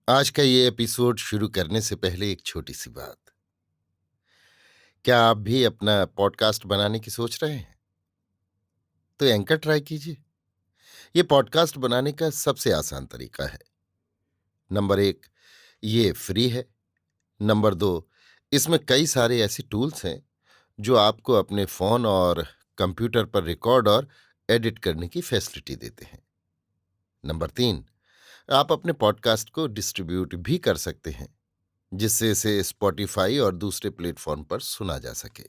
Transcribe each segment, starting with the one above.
आज का ये एपिसोड शुरू करने से पहले एक छोटी सी बात। क्या आप भी अपना पॉडकास्ट बनाने की सोच रहे हैं? तो एंकर ट्राई कीजिए। ये पॉडकास्ट बनाने का सबसे आसान तरीका है। नंबर 1, ये फ्री है। नंबर 2, इसमें कई सारे ऐसे टूल्स हैं जो आपको अपने फ़ोन और कंप्यूटर पर रिकॉर्ड और एडिट करने की फैसिलिटी देते हैं। नंबर 3, आप अपने पॉडकास्ट को डिस्ट्रीब्यूट भी कर सकते हैं, जिससे इसे स्पॉटिफाई और दूसरे प्लेटफॉर्म पर सुना जा सके।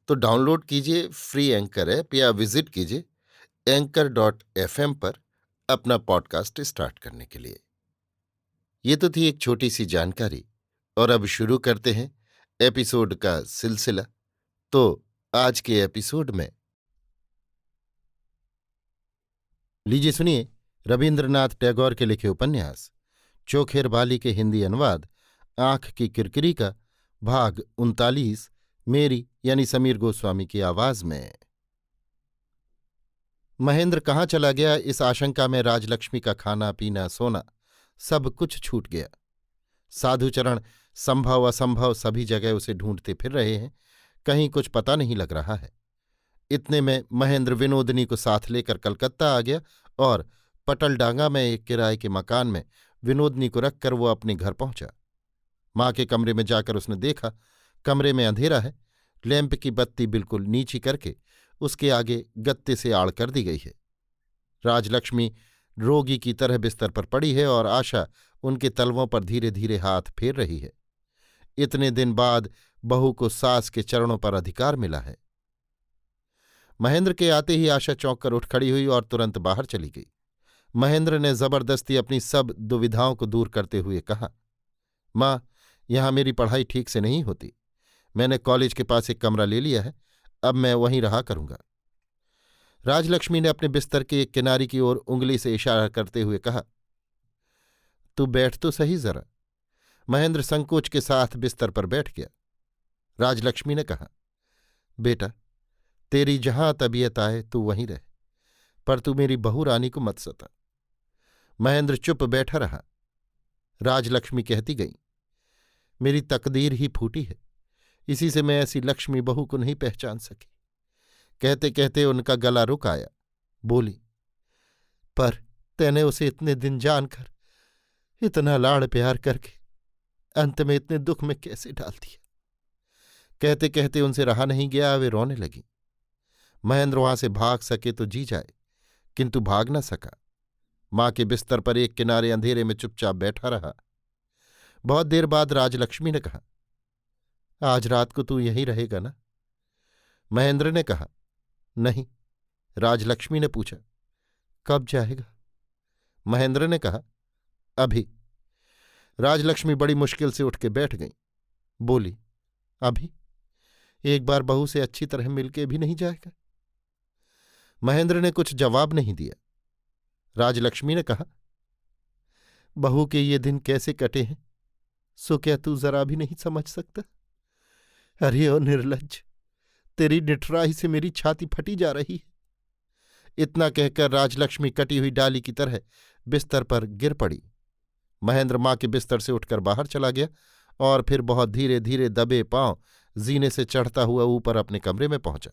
तो डाउनलोड कीजिए फ्री एंकर ऐप या विजिट कीजिए anchor.fm पर अपना पॉडकास्ट स्टार्ट करने के लिए। ये तो थी एक छोटी सी जानकारी, और अब शुरू करते हैं एपिसोड का सिलसिला। तो आज के एपिसोड में लीजिए सुनिए रविन्द्रनाथ टैगोर के लिखे उपन्यास चोखेर बाली के हिंदी अनुवाद आंख की किरकिरी का भाग 39, मेरी यानी समीर गोस्वामी की आवाज में। महेंद्र कहाँ चला गया, इस आशंका में राजलक्ष्मी का खाना पीना सोना सब कुछ छूट गया। साधुचरण संभव असंभव सभी जगह उसे ढूंढते फिर रहे हैं, कहीं कुछ पता नहीं लग रहा है। इतने में महेंद्र विनोदनी को साथ लेकर कलकत्ता आ गया और पटलडांगा में एक किराए के मकान में विनोदनी को रखकर वो अपने घर पहुंचा। माँ के कमरे में जाकर उसने देखा, कमरे में अंधेरा है। लैंप की बत्ती बिल्कुल नीची करके उसके आगे गत्ते से आड़ कर दी गई है। राजलक्ष्मी रोगी की तरह बिस्तर पर पड़ी है और आशा उनके तलवों पर धीरे धीरे हाथ फेर रही है। इतने दिन बाद बहू को सास के चरणों पर अधिकार मिला है। महेंद्र के आते ही आशा चौंक कर उठ खड़ी हुई और तुरंत बाहर चली गई। महेंद्र ने जबरदस्ती अपनी सब दुविधाओं को दूर करते हुए कहा, माँ, यहां मेरी पढ़ाई ठीक से नहीं होती। मैंने कॉलेज के पास एक कमरा ले लिया है, अब मैं वहीं रहा करूंगा। राजलक्ष्मी ने अपने बिस्तर के एक किनारे की ओर उंगली से इशारा करते हुए कहा, तू बैठ तो सही जरा। महेंद्र संकोच के साथ बिस्तर पर बैठ गया। राजलक्ष्मी ने कहा, बेटा, तेरी जहां तबीयत आए तू वहीं रह, पर तू मेरी बहू रानी को मत सता। महेंद्र चुप बैठा रहा। राजलक्ष्मी कहती गई, मेरी तकदीर ही फूटी है, इसी से मैं ऐसी लक्ष्मी बहू को नहीं पहचान सकी। कहते कहते उनका गला रुक आया। बोली, पर तैने उसे इतने दिन जानकर, इतना लाड़ प्यार करके अंत में इतने दुख में कैसे डाल दिया। कहते कहते उनसे रहा नहीं गया, वे रोने लगी। महेंद्र वहां से भाग सके तो जी जाए, किंतु भाग न सका। मां के बिस्तर पर एक किनारे अंधेरे में चुपचाप बैठा रहा। बहुत देर बाद राजलक्ष्मी ने कहा, आज रात को तू यहीं रहेगा ना? महेंद्र ने कहा, नहीं। राजलक्ष्मी ने पूछा, कब जाएगा? महेंद्र ने कहा, अभी। राजलक्ष्मी बड़ी मुश्किल से उठ के बैठ गई। बोली, अभी? एक बार बहू से अच्छी तरह मिलके भी नहीं जाएगा? महेंद्र ने कुछ जवाब नहीं दिया। राजलक्ष्मी ने कहा, बहू के ये दिन कैसे कटे हैं, सो क्या तू जरा भी नहीं समझ सकता? अरे ओ निर्लज्ज, तेरी निठराई से मेरी छाती फटी जा रही है। इतना कहकर राजलक्ष्मी कटी हुई डाली की तरह बिस्तर पर गिर पड़ी। महेंद्र मां के बिस्तर से उठकर बाहर चला गया और फिर बहुत धीरे धीरे दबे पांव जीने से चढ़ता हुआ ऊपर अपने कमरे में पहुंचा।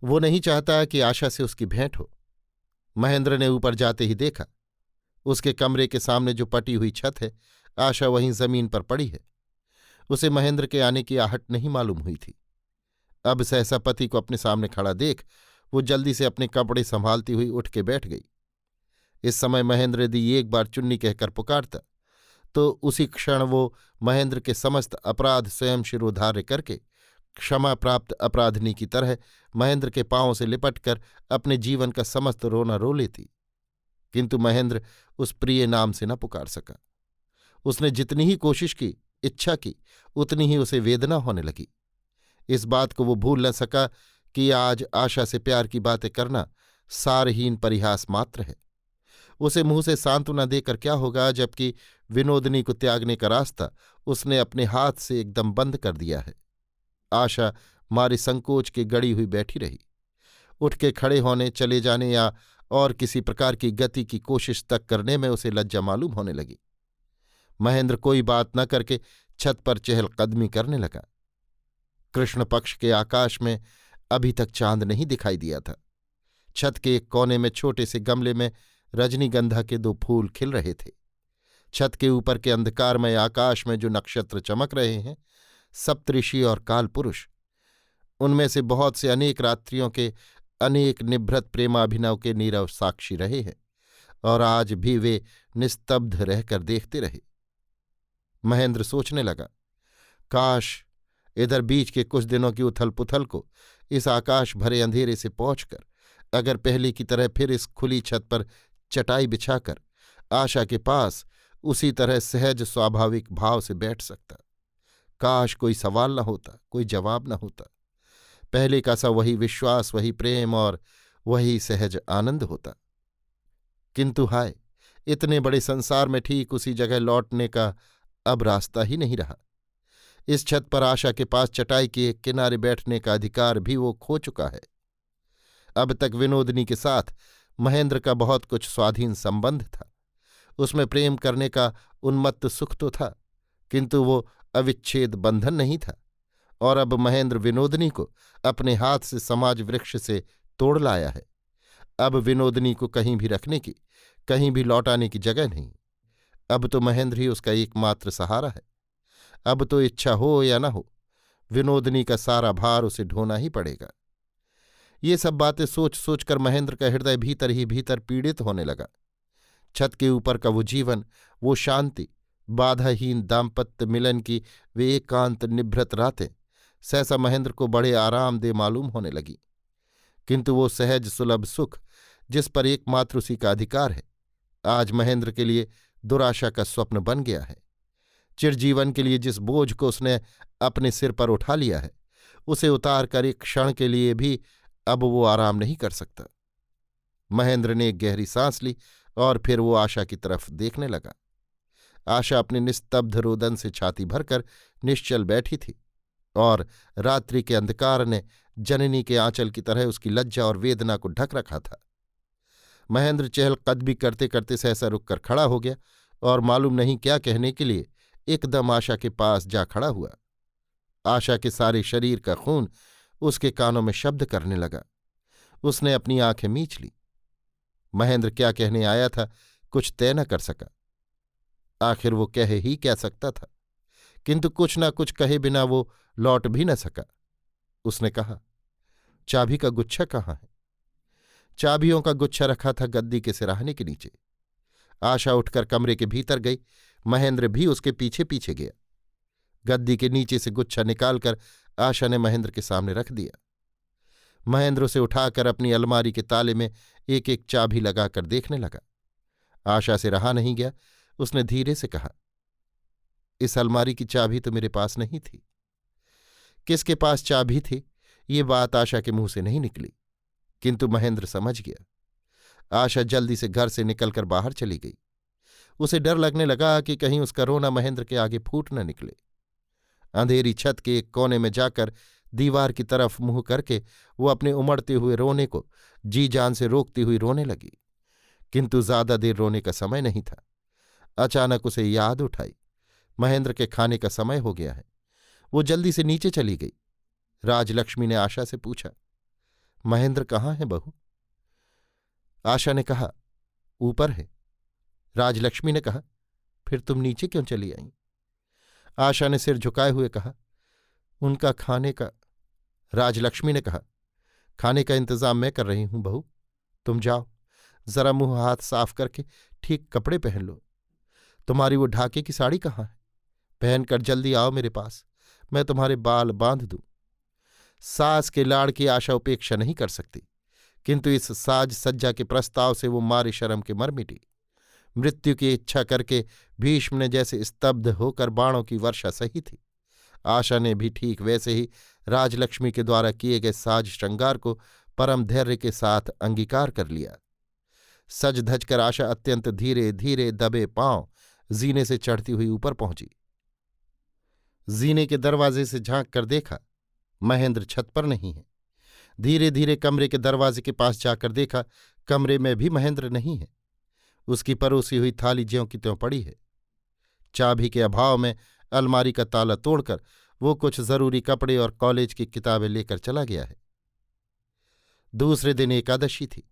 वो नहीं चाहता कि आशा से उसकी भेंट हो। महेंद्र ने ऊपर जाते ही देखा, उसके कमरे के सामने जो पटी हुई छत है, आशा वहीं जमीन पर पड़ी है। उसे महेंद्र के आने की आहट नहीं मालूम हुई थी। अब सहसा पति को अपने सामने खड़ा देख वो जल्दी से अपने कपड़े संभालती हुई उठ के बैठ गई। इस समय महेंद्र यदि एक बार चुन्नी कहकर पुकारता तो उसी क्षण वो महेंद्र के समस्त अपराध स्वयं शिरोधार्य करके क्षमा प्राप्त अपराधिनी की तरह महेंद्र के पांवों से लिपटकर अपने जीवन का समस्त रोना रो लेती। किंतु महेंद्र उस प्रिय नाम से न पुकार सका। उसने जितनी ही कोशिश की, इच्छा की, उतनी ही उसे वेदना होने लगी। इस बात को वो भूल न सका कि आज आशा से प्यार की बातें करना सारहीन परिहास मात्र है। उसे मुंह से सांत्वना देकर क्या होगा, जबकि विनोदनी को त्यागने का रास्ता उसने अपने हाथ से एकदम बंद कर दिया है। आशा मारे संकोच के गड़ी हुई बैठी रही। उठ के खड़े होने, चले जाने या और किसी प्रकार की गति की कोशिश तक करने में उसे लज्जा मालूम होने लगी। महेंद्र कोई बात न करके छत पर चहलकदमी करने लगा। कृष्ण पक्ष के आकाश में अभी तक चांद नहीं दिखाई दिया था। छत के एक कोने में छोटे से गमले में रजनीगंधा के 2 फूल खिल रहे थे। छत के ऊपर के अंधकारमय आकाश में जो नक्षत्र चमक रहे हैं, सप्तऋषि और कालपुरुष, उनमें से बहुत से अनेक रात्रियों के अनेक निभृत प्रेमाभिनव के नीरव साक्षी रहे हैं, और आज भी वे निस्तब्ध रहकर देखते रहे। महेंद्र सोचने लगा, काश इधर बीच के कुछ दिनों की उथल पुथल को इस आकाश भरे अंधेरे से पहुंचकर अगर पहले की तरह फिर इस खुली छत पर चटाई बिछाकर आशा के पास उसी तरह सहज स्वाभाविक भाव से बैठ सकता। काश कोई सवाल न होता, कोई जवाब न होता। पहले का सा वही विश्वास, वही प्रेम और वही सहज आनंद होता। किंतु हाय, इतने बड़े संसार में ठीक उसी जगह लौटने का अब रास्ता ही नहीं रहा। इस छत पर आशा के पास चटाई के एक किनारे बैठने का अधिकार भी वो खो चुका है। अब तक विनोदिनी के साथ महेंद्र का बहुत कुछ स्वाधीन संबंध था। उसमें प्रेम करने का उन्मत्त सुख तो था, किंतु वो अविच्छेद बंधन नहीं था। और अब महेंद्र विनोदिनी को अपने हाथ से समाज वृक्ष से तोड़ लाया है। अब विनोदिनी को कहीं भी रखने की, कहीं भी लौटाने की जगह नहीं। अब तो महेंद्र ही उसका एकमात्र सहारा है। अब तो इच्छा हो या न हो, विनोदिनी का सारा भार उसे ढोना ही पड़ेगा। ये सब बातें सोच सोचकर महेंद्र का हृदय भीतर ही भीतर पीड़ित होने लगा। छत के ऊपर का वो जीवन, वो शांति, बाधाहीन दाम्पत्य मिलन की वे एकांत निभृत रातें सहसा महेंद्र को बड़े आरामदेह मालूम होने लगी। किंतु वो सहज सुलभ सुख, जिस पर एकमात्र उसी का अधिकार है, आज महेंद्र के लिए दुराशा का स्वप्न बन गया है। चिरजीवन के लिए जिस बोझ को उसने अपने सिर पर उठा लिया है, उसे उतार कर एक क्षण के लिए भी अब वो आराम नहीं कर सकता। महेंद्र ने एक गहरी सांस ली और फिर वो आशा की तरफ देखने लगा। आशा अपने निस्तब्ध रोदन से छाती भरकर निश्चल बैठी थी, और रात्रि के अंधकार ने जननी के आंचल की तरह उसकी लज्जा और वेदना को ढक रखा था। महेंद्र चहलकदमी करते करते सहसा रुककर खड़ा हो गया और मालूम नहीं क्या कहने के लिए एकदम आशा के पास जा खड़ा हुआ। आशा के सारे शरीर का खून उसके कानों में शब्द करने लगा। उसने अपनी आंखें मींच ली। महेंद्र क्या कहने आया था कुछ तय न कर सका। आखिर वो कह ही क्या सकता था, किंतु कुछ न कुछ कहे बिना वो लौट भी न सका। उसने कहा, चाबी का गुच्छा कहाँ है? चाबियों का गुच्छा रखा था गद्दी के सिराहने के नीचे। आशा उठकर कमरे के भीतर गई। महेंद्र भी उसके पीछे पीछे गया। गद्दी के नीचे से गुच्छा निकालकर आशा ने महेंद्र के सामने रख दिया। महेंद्र उसे उठाकर अपनी अलमारी के ताले में एक एक चाबी लगाकर देखने लगा। आशा से रहा नहीं गया। उसने धीरे से कहा, इस अलमारी की चाबी तो मेरे पास नहीं थी। किसके पास चाबी थी, ये बात आशा के मुंह से नहीं निकली, किंतु महेंद्र समझ गया। आशा जल्दी से घर से निकलकर बाहर चली गई। उसे डर लगने लगा कि कहीं उसका रोना महेंद्र के आगे फूट न निकले। अंधेरी छत के एक कोने में जाकर दीवार की तरफ मुंह करके वो अपने उमड़ते हुए रोने को जी जान से रोकती हुई रोने लगी, किंतु ज्यादा देर रोने का समय नहीं था। अचानक उसे याद उठाई, महेंद्र के खाने का समय हो गया है। वो जल्दी से नीचे चली गई। राजलक्ष्मी ने आशा से पूछा, महेंद्र कहाँ है बहू? आशा ने कहा, ऊपर है। राजलक्ष्मी ने कहा, फिर तुम नीचे क्यों चली आई? आशा ने सिर झुकाए हुए कहा, उनका खाने का। राजलक्ष्मी ने कहा, खाने का इंतजाम मैं कर रही हूं बहू, तुम जाओ, जरा मुंह हाथ साफ करके ठीक कपड़े पहन लो। तुम्हारी वो ढाके की साड़ी कहाँ है? पहनकर जल्दी आओ मेरे पास, मैं तुम्हारे बाल बांध दूं। सास के लाड़ की आशा उपेक्षा नहीं कर सकती, किंतु इस साज सज्जा के प्रस्ताव से वो मारे शर्म के मर मिटी। मृत्यु की इच्छा करके भीष्म ने जैसे स्तब्ध होकर बाणों की वर्षा सही थी, आशा ने भी ठीक वैसे ही राजलक्ष्मी के द्वारा किए गए साज श्रृंगार को परम धैर्य के साथ अंगीकार कर लिया। सज धज कर आशा अत्यंत धीरे धीरे दबे पांव जीने से चढ़ती हुई ऊपर पहुंची। जीने के दरवाजे से झांक कर देखा, महेंद्र छत पर नहीं है। धीरे धीरे कमरे के दरवाजे के पास जाकर देखा, कमरे में भी महेंद्र नहीं है। उसकी परोसी हुई थाली ज्यों की त्यों पड़ी है। चाबी के अभाव में अलमारी का ताला तोड़कर वो कुछ जरूरी कपड़े और कॉलेज की किताबें लेकर चला गया है। दूसरे दिन एकादशी थी।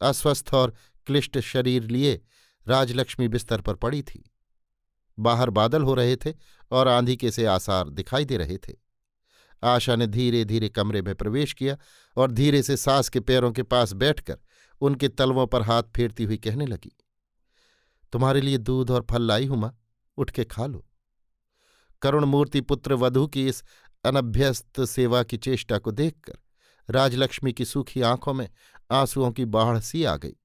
अस्वस्थ और क्लिष्ट शरीर लिए राजलक्ष्मी बिस्तर पर पड़ी थी। बाहर बादल हो रहे थे और आंधी के से आसार दिखाई दे रहे थे। आशा ने धीरे धीरे कमरे में प्रवेश किया और धीरे से सास के पैरों के पास बैठकर उनके तलवों पर हाथ फेरती हुई कहने लगी, तुम्हारे लिए दूध और फल लाई हूं मां, उठ के खा लो। करुण मूर्ति पुत्र वधू की इस अनभ्यस्त सेवा की चेष्टा को देखकर राजलक्ष्मी की सूखी आंखों में आंसुओं की बाढ़ सी आ गई।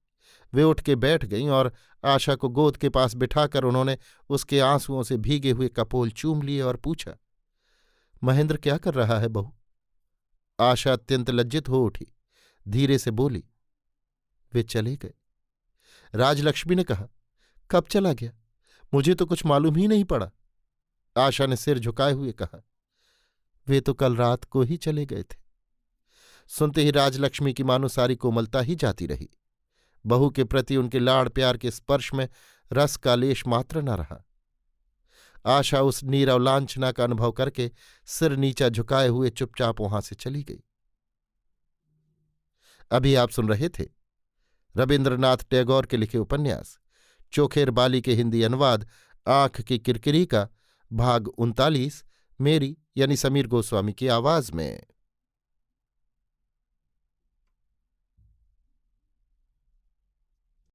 वे उठ के बैठ गईं और आशा को गोद के पास बिठाकर उन्होंने उसके आंसुओं से भीगे हुए कपोल चूम लिए और पूछा, महेंद्र क्या कर रहा है बहू? आशा अत्यंत लज्जित हो उठी, धीरे से बोली, वे चले गए। राजलक्ष्मी ने कहा, कब चला गया? मुझे तो कुछ मालूम ही नहीं पड़ा। आशा ने सिर झुकाए हुए कहा, वे तो कल रात को ही चले गए थे। सुनते ही राजलक्ष्मी की मानो सारी कोमलता ही जाती रही। बहू के प्रति उनके लाड़ प्यार के स्पर्श में रस का लेश मात्र न रहा। आशा उस नीरव लांछना का अनुभव करके सिर नीचा झुकाए हुए चुपचाप वहां से चली गई। अभी आप सुन रहे थे रविन्द्रनाथ टैगोर के लिखे उपन्यास चोखेर बाली के हिंदी अनुवाद आंख की किरकिरी का भाग 39, मेरी यानी समीर गोस्वामी की आवाज में।